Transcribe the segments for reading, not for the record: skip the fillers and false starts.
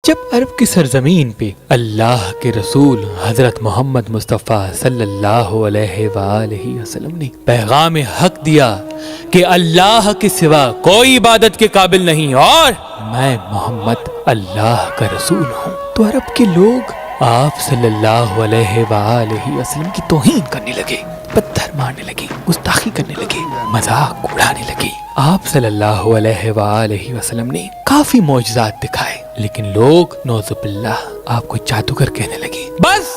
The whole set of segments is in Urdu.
جب عرب کی سرزمین پہ اللہ کے رسول حضرت محمد مصطفیٰ صلی اللہ علیہ وآلہ وسلم نے پیغام حق دیا کہ اللہ کے سوا کوئی عبادت کے قابل نہیں اور میں محمد اللہ کا رسول ہوں، تو عرب کے لوگ آپ صلی اللہ علیہ وآلہ وسلم کی توہین کرنے لگے، پتھر مارنے لگے، گستاخی کرنے لگے، مذاق اڑانے لگے۔ آپ صلی اللہ علیہ وآلہ وسلم نے کافی معجزات دکھائے، لیکن لوگ نعوذ باللہ آپ کو جادوگر کہنے لگے۔ بس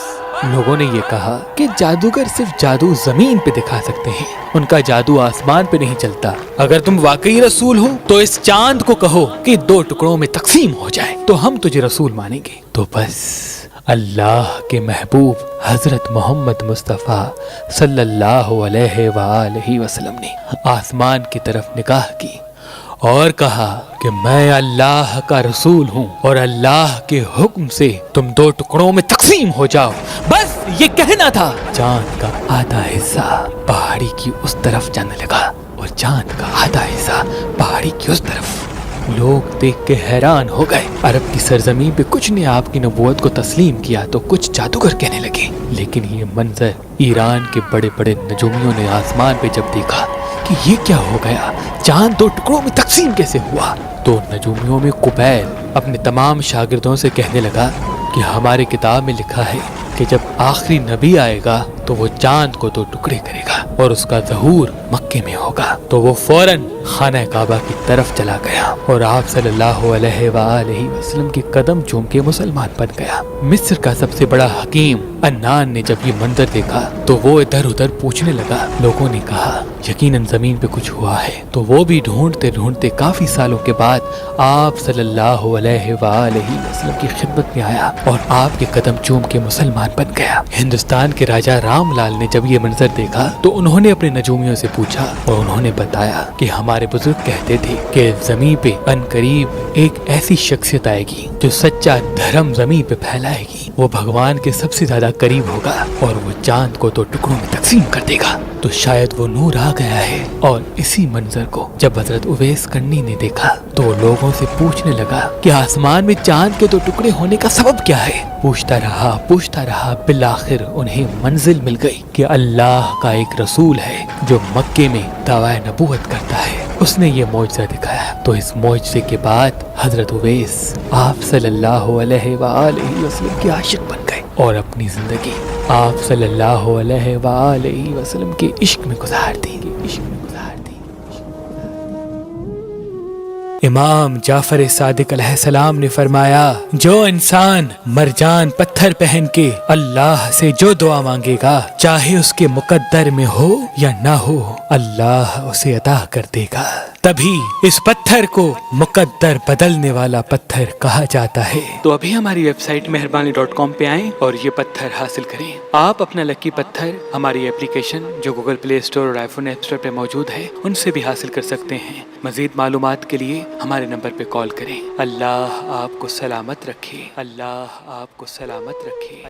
لوگوں نے یہ کہا کہ جادوگر صرف جادو زمین پہ دکھا سکتے ہیں، ان کا جادو آسمان پہ نہیں چلتا۔ اگر تم واقعی رسول ہو تو اس چاند کو کہو کہ 2 ٹکڑوں میں تقسیم ہو جائے تو ہم تجھے رسول مانیں گے۔ تو بس اللہ کے محبوب حضرت محمد مصطفیٰ صلی اللہ علیہ وآلہ وسلم نے آسمان کی طرف نگاہ کی اور کہا کہ میں اللہ کا رسول ہوں اور اللہ کے حکم سے تم 2 ٹکڑوں میں تقسیم ہو جاؤ۔ بس یہ کہنا تھا۔ چاند کا آدھا حصہ پہاڑی کی اس طرف جانے لگا اور چاند کا آدھا حصہ پہاڑی کی اس طرف۔ لوگ دیکھ کے حیران ہو گئے۔ عرب کی سرزمین پہ کچھ نے آپ کی نبوت کو تسلیم کیا تو کچھ جادوگر کہنے لگے، لیکن یہ منظر ایران کے بڑے بڑے نجومیوں نے آسمان پہ جب دیکھا کہ یہ کیا ہو گیا، چاند 2 ٹکڑوں میں تقسیم کیسے ہوا، تو نجومیوں میں قبیل اپنے تمام شاگردوں سے کہنے لگا کہ ہماری کتاب میں لکھا ہے کہ جب آخری نبی آئے گا تو وہ چاند کو 2 ٹکڑے کرے گا اور اس کا ظہور مکے میں ہوگا۔ تو وہ فوراً خانہ کعبہ کی طرف چلا گیا اور آپ صلی اللہ علیہ وآلہ وسلم کے قدم چوم کے مسلمان بن گیا۔ مصر کا سب سے بڑا حکیم عنان نے جب یہ منظر دیکھا تو وہ ادھر ادھر پوچھنے لگا۔ لوگوں نے کہا یقیناً زمین پہ کچھ ہوا ہے، تو وہ بھی ڈھونڈتے ڈھونڈتے کافی سالوں کے بعد آپ صلی اللہ علیہ وآلہ وسلم کی خدمت میں آیا اور آپ کے قدم چوم کے مسلمان بن گیا۔ ہندوستان کے راجہ رام لال نے جب یہ منظر دیکھا تو انہوں نے اپنے نجومیوں سے پوچھا اور انہوں نے بتایا کہ ہمارے بزرگ کہتے تھے کہ زمین پہ ان قریب ایک ایسی شخصیت آئے گی جو سچا دھرم زمین پہ پھیلائے گی، وہ بھگوان کے سب سے زیادہ قریب ہوگا اور وہ چاند کو 2 ٹکڑوں میں تقسیم کر دے گا۔ تو شاید وہ نور آ گیا ہے۔ اور اسی منظر کو جب حضرت اویس کرنی نے دیکھا تو وہ لوگوں سے پوچھنے لگا کہ آسمان میں چاند کے 2 ٹکڑے ہونے کا سبب کیا ہے۔ پوچھتا رہا، بالآخر انہیں منزل مل گئی کہ اللہ کا ایک رسول ہے جو مکے میں دعویٰ نبوت کرتا ہے، اس نے یہ معجزہ دکھایا۔ تو اس معجزے کے بعد حضرت اویس آپ صلی اللہ علیہ وآلہ وسلم کے عاشق بن گئے اور اپنی زندگی آپ صلی اللہ علیہ وآلہ وسلم کے عشق میں گزار دی۔ امام جعفر صادق علیہ السلام نے فرمایا، جو انسان مرجان پتھر پہن کے اللہ سے جو دعا مانگے گا، چاہے اس کے مقدر میں ہو یا نہ ہو، اللہ اسے عطا کر دے گا۔ تبھی اس پتھر کو مقدر بدلنے والا پتھر کہا جاتا ہے۔ تو ابھی ہماری ویب سائٹ مہربانی.com پہ آئیں اور یہ پتھر حاصل کریں۔ آپ اپنا لکی پتھر ہماری اپلیکیشن جو گوگل پلے اسٹور اور آئی فون ایپ اسٹور پہ موجود ہے ان سے بھی حاصل کر سکتے ہیں۔ مزید معلومات کے لیے ہمارے نمبر پہ کال کریں۔ اللہ آپ کو سلامت رکھے، اللہ آپ کو سلامت رکھے۔